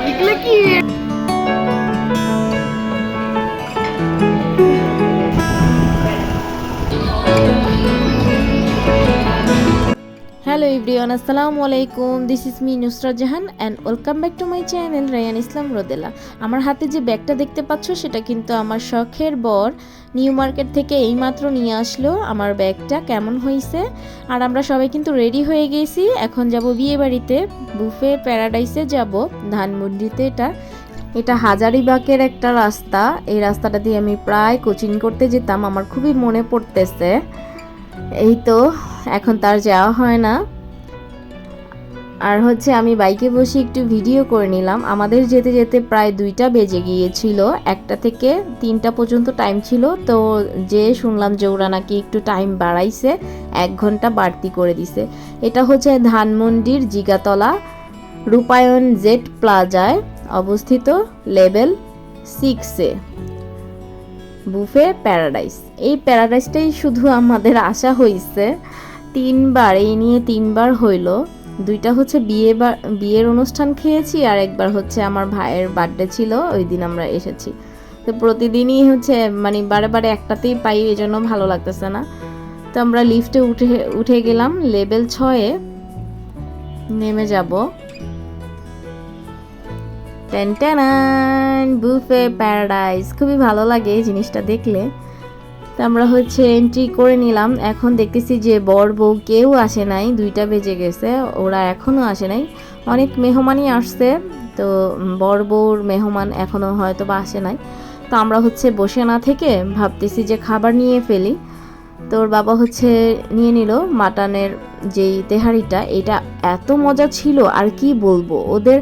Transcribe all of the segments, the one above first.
এগুলো কি? Hello everyone, আসসালামু আলাইকুম। This is me Nusrat Jahan and welcome back to my channel Rayan Islam Rodela. আমার হাতে যে ব্যাগটা দেখতে পাচ্ছ সেটা কিন্তু আমার শখের বর নিউ মার্কেট থেকে এইমাত্র নিয়ে আসলো। আমার ব্যাগটা কেমন হয়েছে? আর আমরা সবাই কিন্তু রেডি হয়ে গেছি, এখন যাব বিয়ে বাড়িতে, বুফে প্যারাডাইসে যাব, ধানমন্ডিতে। এটা হাজারিবাগের একটা রাস্তা। এই রাস্তাটা দিয়ে আমি প্রায় কোচিং করতে যেতাম, আমার খুবই মনে পড়তেছে। এই তো এখন তার যাওয়া হয় না। আর আমি বাইকে বসে একটু ভিডিও করে নিলাম। আমাদের যেতে যেতে প্রায় 2টা বেজে গিয়েছিল, 1টা থেকে 3টা পর্যন্ত টাইম ছিল। তো যে শুনলাম যে ওরা নাকি একটু টাইম বাড়াইছে, 1 ঘন্টা বাড়তি করে দিছে। এটা ধানমন্ডির জিগাতলা রূপায়ণ জেড প্লাজায় অবস্থিত, লেভেল 6-এ বুফে প্যারাডাইস। এই প্যারাডাইসটাই শুধু আমাদের আশা হয়েছে 3বার, এই নিয়ে 3বার হইল। 2টা বিয়ের অনুষ্ঠান খেয়েছি, আর একবার আমার ভাইয়ের বার্থডে ছিল, ওই দিন আমরা এসেছি। তো প্রতিদিনই মানে বারে বারে একটাতেই পাই, এই জন্য ভালো লাগতেছে না। তো আমরা লিফটে উঠে গেলাম, লেভেল 6-এ নেমে যাব। বুফে প্যারাডাইস খুবই ভালো লাগে এই জিনিসটা দেখলে। তো আমরা এন্ট্রি করে নিলাম। এখন দেখতেছি যে বর বউ কেউ আসে নাই, 2টা বেজে গেছে, ওরা এখনো আসে নাই। অনেক মেহমানই আসছে, তো বর বউর মেহমান এখনো হয়তো বা আসে নাই। তো আমরা বসে না থেকে ভাবতেছি যে খাবার নিয়ে ফেলি। তোর বাবা নিয়ে নিল মাটনের যেই তেহারিটা, এটা এত মজা ছিল আর কি বলবো। ওদের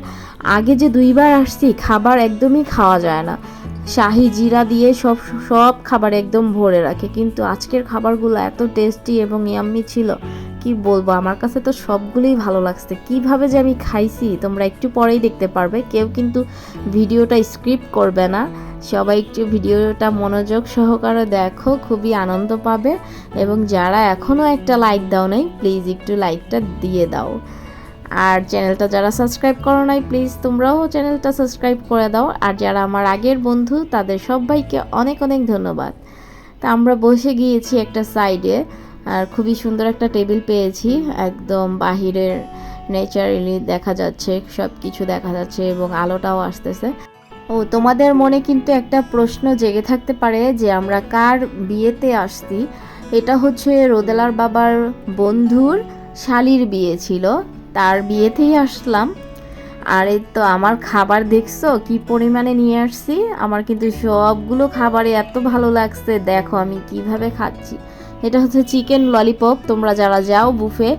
আগে যে 2বার আসছি, খাবার একদমই খাওয়া যায় না, শাহি জিরা দিয়ে সব খাবার একদম ভরে রাখে, কিন্তু আজকের খাবারগুলো এত টেস্টি এবং ইয়াম্মি ছিল, কি বলবো। আমার কাছে তো সবগুলোই ভালো লাগছে। কিভাবে যে আমি খাইছি তোমরা একটু পরেই দেখতে পারবে। কেউ কিন্তু ভিডিওটা স্ক্রিপ্ট করবে না, সবাই একটু ভিডিওটা মনোযোগ সহকারে দেখো, খুবই আনন্দ পাবে। এবং যারা এখনও একটা লাইক দাও নাই, প্লিজ একটু লাইকটা দিয়ে দাও। আর চ্যানেলটা যারা সাবস্ক্রাইব করো নাই, প্লিজ তোমরাও চ্যানেলটা সাবস্ক্রাইব করে দাও। আর যারা আমার আগের বন্ধু, তাদের সবাইকে অনেক অনেক ধন্যবাদ। তা আমরা বসে গিয়েছি একটা সাইডে, আর খুবই সুন্দর একটা টেবিল পেয়েছি, একদম বাহিরের নেচারালি দেখা যাচ্ছে, সব কিছু দেখা যাচ্ছে এবং আলোটাও আসতেছে। ও, তোমাদের মনে কিন্তু একটা প্রশ্ন জেগে থাকতে পারে যে আমরা কার বিয়েতে আসছি। এটা রোদেলার বাবার বন্ধুর শালির বিয়ে ছিল, তার বিয়েতেই আসলাম। আর এই তো আমার খাবার দেখছো কি পরিমাণে নিয়ে আসছি। আমার কিন্তু সবগুলো খাবারে এত ভালো লাগছে, দেখো আমি কিভাবে খাচ্ছি। এটা চিকেন ললিপপ। তোমরা যারা যাও বুফে,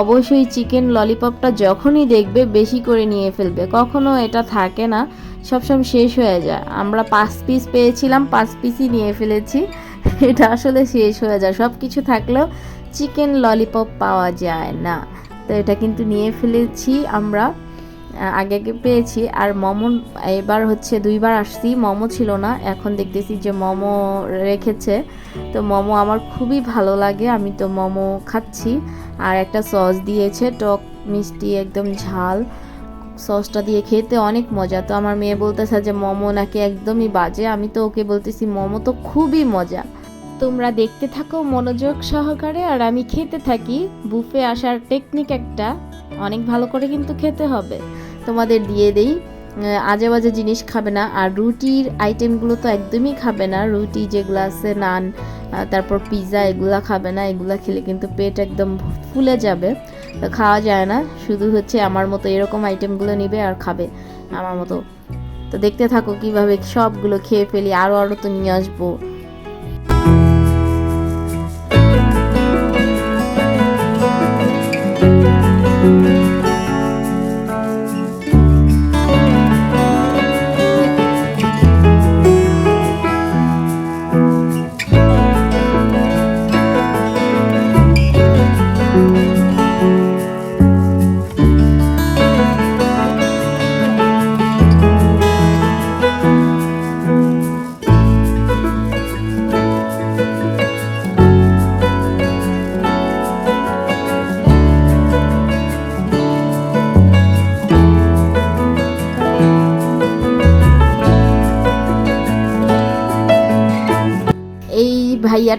অবশ্যই চিকেন ললিপপটা যখনই দেখবে বেশি করে নিয়ে ফেলবে, কখনো এটা থাকে না, সবসময় শেষ হয়ে যায়। আমরা 5 পিস পেয়েছিলাম, 5 পিসই নিয়ে ফেলেছি। এটা আসলে শেষ হয়ে যায়, সব কিছু থাকলেও চিকেন ললিপপ পাওয়া যায় না। তো এটা কিন্তু নিয়ে ফেলেছি আমরা, আগে পেয়েছি। আর মোমো এবার 2বার আসছি, মোমো ছিল না, এখন দেখতেছি যে মোমো রেখেছে। তো মোমো আমার খুবই ভালো লাগে, আমি তো মোমো খাচ্ছি। আর একটা সস দিয়েছে, টক মিষ্টি একদম ঝাল, সসটা দিয়ে খেতে অনেক মজা। তো আমার মেয়ে বলতেছে যে মোমো নাকি একদমই বাজে, আমি তো ওকে বলতেছি মোমো তো খুবই মজা। তোমরা দেখতে থাকো মনোযোগ সহকারে, আর আমি খেতে থাকি। বুফে আসার টেকনিক একটা, অনেক ভালো করে কিন্তু খেতে হবে। তোমাদের দিয়ে দেই, আজে বাজে জিনিস খাবে না। আর রুটির আইটেমগুলো তো একদমই খাবে না, রুটি যেগুলো আছে, নান, তারপর পিৎজা, এগুলা খাবে না। এগুলা খেলে কিন্তু পেট একদম ফুলে যাবে, তো খাওয়া যায় না। শুধু আমার মতো এরকম আইটেমগুলো নিবে আর খাবে আমার মতো। তো দেখতে থাকো কিভাবে সবগুলো খেয়ে ফেলি, আরও তো নিয়ে আসবো।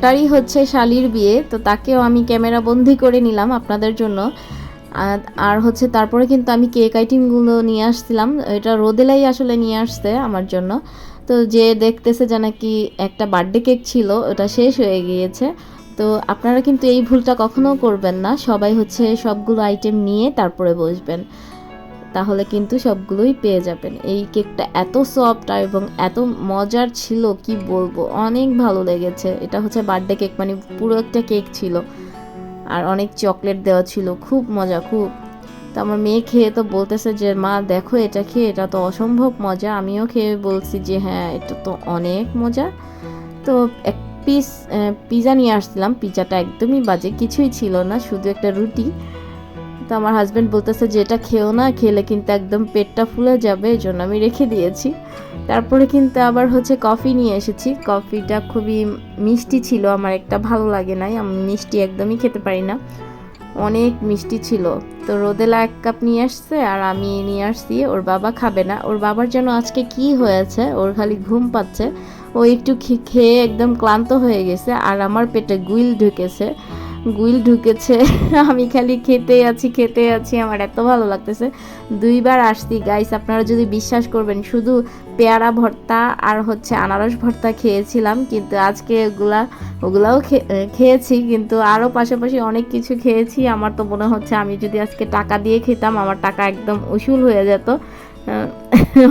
ব্যাটারি হচ্ছে শালির বিয়ে, তো তাকেও আমি ক্যামেরা বন্দি করে নিলাম আপনাদের জন্য। আর হচ্ছে তারপরে কিন্তু আমি কেক আইটেমগুলো নিয়ে আসছিলাম, এটা রোদেলাই আসলে নিয়ে আসছে আমার জন্য। তো যে দেখতেছে যে নাকি একটা বার্থডে কেক ছিল, ওটা শেষ হয়ে গিয়েছে। তো আপনারা কিন্তু এই ভুলটা কখনো করবেন না, সবাই হচ্ছে সবগুলো আইটেম নিয়ে তারপরে বসবেন, তাহলে কিন্তু সবগুলোই পেয়ে যাবেন। এই কেকটা এত সফট এবং এত মজার ছিল কি বলবো, অনেক ভালো লেগেছে। এটা হচ্ছে বার্থডে কেক, মানে পুরো একটা কেক ছিল আর অনেক চকলেট দেওয়া ছিল, খুব মজা খুব। তো আমার মেয়ে খেয়ে তো বলতেছে যে মা দেখো এটা খেয়ে, এটা তো অসম্ভব মজা। আমিও খেয়ে বলছি যে হ্যাঁ এটা তো অনেক মজা। তো এক পিস পিৎজা নিয়ে আসছিলাম, পিৎজাটা একদমই বাজে, কিছুই ছিল না, শুধু একটা রুটি। তো আমার হাজব্যান্ড বলতেছে যে এটা খেও না, খেলে কিন্তু একদম পেটটা ফুলে যাবে, এই জন্য আমি রেখে দিয়েছি। তারপরে কিন্তু আবার হচ্ছে কফি নিয়ে এসেছি, কফিটা খুবই মিষ্টি ছিল, আমার একটা ভালো লাগে নাই, আমি মিষ্টি একদমই খেতে পারি না, অনেক মিষ্টি ছিল। তো রোদেলা 1 কাপ নিয়ে আসছে আর আমি নিয়ে আসছি, ওর বাবা খাবে না। ওর বাবার যেন আজকে কি হয়েছে, ওর খালি ঘুম পাচ্ছে, ও একটু খেয়ে একদম ক্লান্ত হয়ে গেছে, আর আমার পেটে গুইল ঢুকেছে আমি খালি খেতে আছি, আমার এত ভালো লাগতেছে। 2 বার আসছি গাইস, আপনারা যদি বিশ্বাস করবেন, শুধু পেয়ারা ভর্তা আর হচ্ছে আনারস ভর্তা খেয়েছিলাম, কিন্তু আজকে ওগুলাও খেয়েছি, কিন্তু আরও পাশাপাশি অনেক কিছু খেয়েছি। আমার তো মনে হচ্ছে আমি যদি আজকে টাকা দিয়ে খেতাম, আমার টাকা একদম উসুল হয়ে যেত।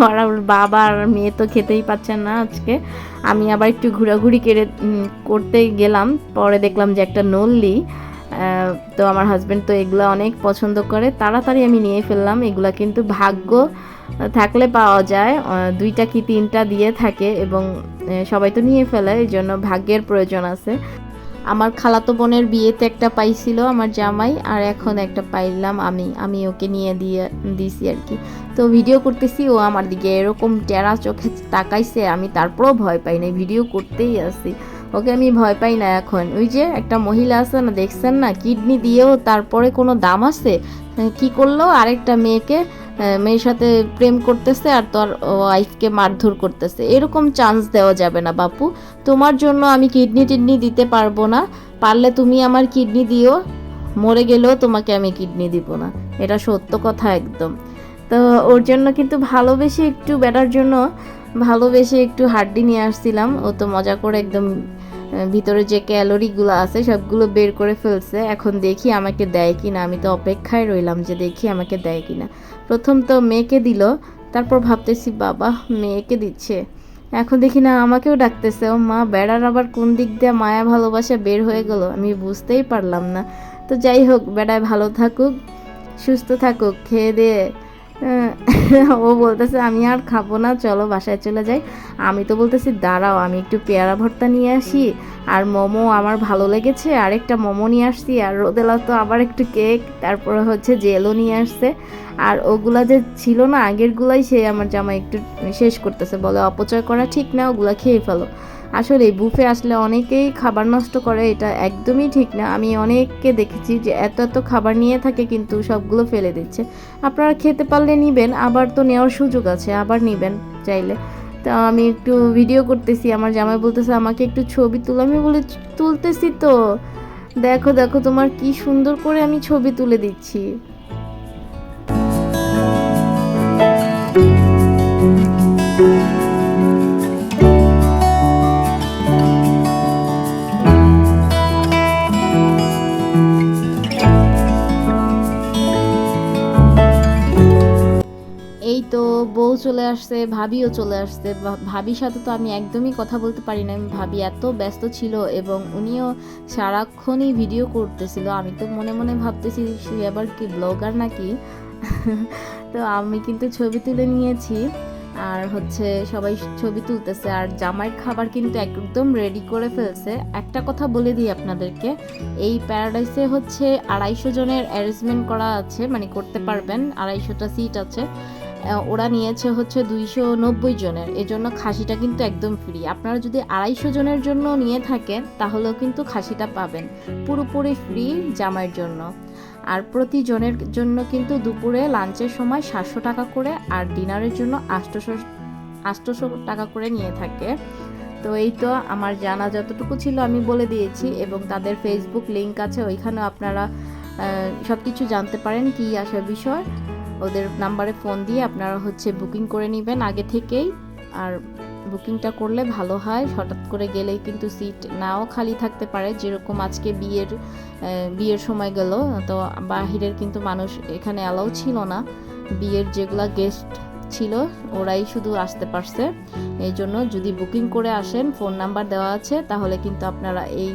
আর বাবা আর মেয়ে তো খেতেই পাচ্ছেন না আজকে। আমি আবার একটু ঘোরাঘুরি করতে গেলাম, পরে দেখলাম যে একটা নল্লি। তো আমার হাজব্যান্ড তো এগুলো অনেক পছন্দ করে, তাড়াতাড়ি আমি নিয়ে ফেললাম। এগুলা কিন্তু ভাগ্য থাকলে পাওয়া যায়, 2টা কি 3টা দিয়ে থাকে, এবং সবাই তো নিয়ে ফেলে, এই জন্য ভাগ্যের প্রয়োজন আছে। আমার খালাতো বোনের বিয়েতে একটা পাইছিল আমার জামাই, আর এখন একটা পাইলাম আমি ওকে নিয়ে দিছি আর কি। তো ভিডিও করতেছি, ও আমার দিকে এরকম টেরা চোখে তাকাইছে, আমি তারপরেও ভয় পাই না, ভিডিও করতেই আসি, ওকে আমি ভয় পাই না এখন। ওই যে একটা মহিলা আছে না, দেখছেন না, কিডনি দিয়েও তারপরে কোনো দাম আছে, কি করলো, আরেকটা মেয়ের সাথে প্রেম করতেছে আর তোর ওয়াইফকে মারধর করতেছে। এরকম চান্স দেওয়া যাবে না বাপু, তোমার জন্য আমি কিডনি দিতে পারবো না, পারলে তুমি আমার কিডনি দিও, মরে গেলেও তোমাকে আমি কিডনি দিব না, এটা সত্য কথা একদম। তো ওর জন্য কিন্তু ভালোবেসে একটু হাড্ডি নিয়ে আসছিলাম, ও তো মজা করে একদম ভিতরে যে ক্যালোরিগুলো আছে সবগুলো বের করে ফেলছে। এখন দেখি আমাকে দেয় কিনা, আমি তো অপেক্ষায় রইলাম যে দেখি আমাকে দেয় কিনা। প্রথম তো মেয়েকে দিল, তারপর ভাবতেছি বাবা মেয়েকে দিচ্ছে, এখন দেখি না আমাকেও ডাকতেছে। ও মা, বেড়ার আবার কোন দিক দিয়ে মায়া ভালোবাসা বের হয়ে গেল আমি বুঝতেই পারলাম না। তো যাই হোক, বেড়ায় ভালো থাকুক, সুস্থ থাকুক, খেয়ে দিয়ে। ও বলতেছে আমি আর খাবো না, চলো বাসায় চলে যাই। আমি তো বলতেছি দাঁড়াও, আমি একটু পেয়ারা ভর্তা নিয়ে আসি, আর মোমো আমার ভালো লেগেছে, আরেকটা মোমো নিয়ে আসছি, আর রোদেলা তো আবার একটু কেক, তারপরে হচ্ছে জেলও নিয়ে আসছে। আর ওগুলা যে ছিল না আগেরগুলাই, সে আমার জামা একটু শেষ করতেছে, বলে অপচয় করা ঠিক না, ওগুলা খেয়ে ফেলো। আসলে বুফে আসলে অনেকেই খাবার নষ্ট করে, এটা একদমই ঠিক না। আমি অনেককে দেখেছি যে এত খাবার নিয়ে থাকে কিন্তু সবগুলো ফেলে দিচ্ছে। আপনারা খেতে পারলে নিবেন, আবার তো নেওয়ার সুযোগ আছে, আবার নিবেন চাইলে। তো আমি একটু ভিডিও করতেছি, আমার জামাই বলতেছে আমাকে একটু ছবি তুলো, আমি বলি তুলতেছি তো, দেখো তোমার কি সুন্দর করে আমি ছবি তুলে দিচ্ছি। এই তো বউ চলে আসছে, ভাবিও চলে আসছে। ভাবির সাথে তো আমি একদমই কথা বলতে পারি না, ভাবি এত ব্যস্ত ছিল এবং উনিও সারাক্ষণই ভিডিও করতেছিল। আমি তো মনে মনে ভাবতেছি সে আবার কি ব্লগার নাকি। তো আমি কিন্তু ছবি তুলে নিয়েছি, আর হচ্ছে সবাই ছবি তুলতেছে, আর জামাইয়ের খাবার কিন্তু একদম রেডি করে ফেলছে। একটা কথা বলে দিই আপনাদেরকে, এই প্যারাডাইসে হচ্ছে 250 জনের অ্যারেঞ্জমেন্ট করা আছে, মানে করতে পারবেন, 250টা সিট আছে। ওরা নিয়েছে হচ্ছে 290 জনের, এজন্য খাসিটা কিন্তু একদম ফ্রি। আপনারা যদি 250 জনের জন্য নিয়ে থাকেন তাহলেও কিন্তু খাসিটা পাবেন পুরোপুরি ফ্রি জামাইয়ের জন্য। আর প্রতি জনের জন্য কিন্তু দুপুরে লাঞ্চের সময় 700 টাকা করে, আর ডিনারের জন্য 800 টাকা করে নিয়ে থাকে। তো এই তো আমার জানা যতটুকু ছিল আমি বলে দিয়েছি, এবং তাদের ফেসবুক লিংক আছে, ওইখানেও আপনারা সব কিছু জানতে পারেন কি আসার বিষয়। ওদের নাম্বারে ফোন দিয়ে আপনারা হচ্ছে বুকিং করে নেবেন আগে থেকেই। আর বুকিংটা করলে ভালো হয়, হঠাৎ করে গেলেই কিন্তু সিট নাও খালি থাকতে পারে, যেরকম আজকে বিয়ের সময় গেল তো বাহিরের কিন্তু মানুষ এখানে অ্যালাউ ছিল না, বিয়ের যেগুলা গেস্ট ছিল ওরাই শুধু আসতে পারছে। এই জন্য যদি বুকিং করে আসেন, ফোন নাম্বার দেওয়া আছে, তাহলে কিন্তু আপনারা এই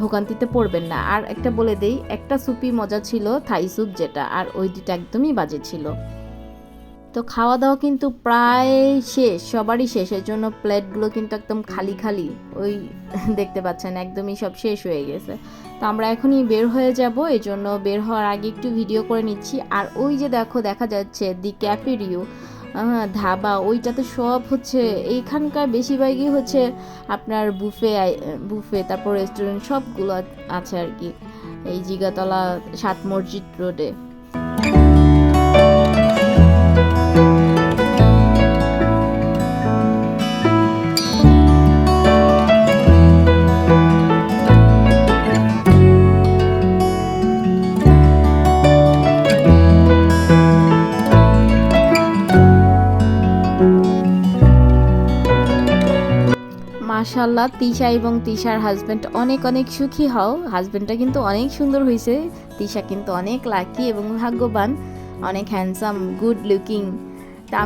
ভোগান্তিতে পড়বেন না। আর একটা বলে দেই, একটা স্যুপই মজা ছিল, থাই স্যুপ যেটা, আর ওই দুটো একদমই বাজে ছিল। তো খাওয়া দাওয়া কিন্তু প্রায় শেষ, সবারই শেষ, এর জন্য প্লেটগুলো কিন্তু একদম খালি খালি, ওই দেখতে পাচ্ছেন একদমই সব শেষ হয়ে গেছে। তো আমরা এখনই বের হয়ে যাব, এই জন্য বের হওয়ার আগে একটু ভিডিও করে নিচ্ছি। আর ওই যে দেখো দেখা যাচ্ছে দি ক্যাফেরিও ধাবা, ওইটাতে সব হচ্ছে এইখানকার বেশিরভাগই হচ্ছে আপনার বুফে তারপর রেস্টুরেন্ট সবগুলো আছে আর কি, এই জিগাতলা 7 মসজিদ রোডে। মাশাল্লাহ, তিশা এবং তিশার হাজব্যান্ড অনেক অনেক সুখী হও। হাজব্যান্ডটা কিন্তু অনেক সুন্দর হয়েছে, তিশা কিন্তু অনেক লাকি এবং ভাগ্যবান, অনেক হ্যান্ডসাম, গুড লুকিং। তা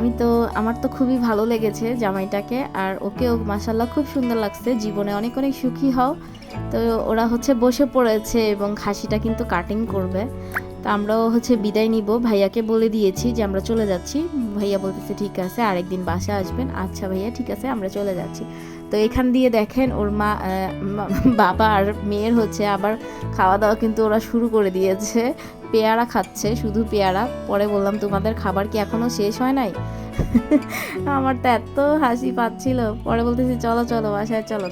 আমার তো খুবই ভালো লেগেছে জামাইটাকে, আর ওকেও মাশাল্লাহ খুব সুন্দর লাগছে। জীবনে অনেক অনেক সুখী হও। তো ওরা হচ্ছে বসে পড়েছে এবং খাসিটা কিন্তু কাটিং করবে। তো আমরাও হচ্ছে বিদায় নিব, ভাইয়াকে বলে দিয়েছি যে আমরা চলে যাচ্ছি। ভাইয়া বলতেছে ঠিক আছে আরেকদিন বাসা আসবেন। আচ্ছা ভাইয়া ঠিক আছে, আমরা চলে যাচ্ছি। তো এখান দিয়ে দেখেন ওর বাবা আর মেয়ের হচ্ছে আবার খাওয়া দাওয়া কিন্তু ওরা শুরু করে দিয়েছে, পেয়ারা খাচ্ছে, শুধু পেয়ারা। পরে বললাম তোমাদের খাবার কি এখনো শেষ হয় নাই? আমার তো এত হাসি পাচ্ছিল। পরে বলতেছি চলো চলো বাসায় চলো।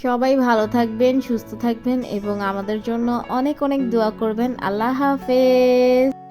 সবাই ভালো থাকবেন, সুস্থ থাকবেন এবং আমাদের জন্য অনেক অনেক দোয়া করবেন। আল্লাহ হাফেজ।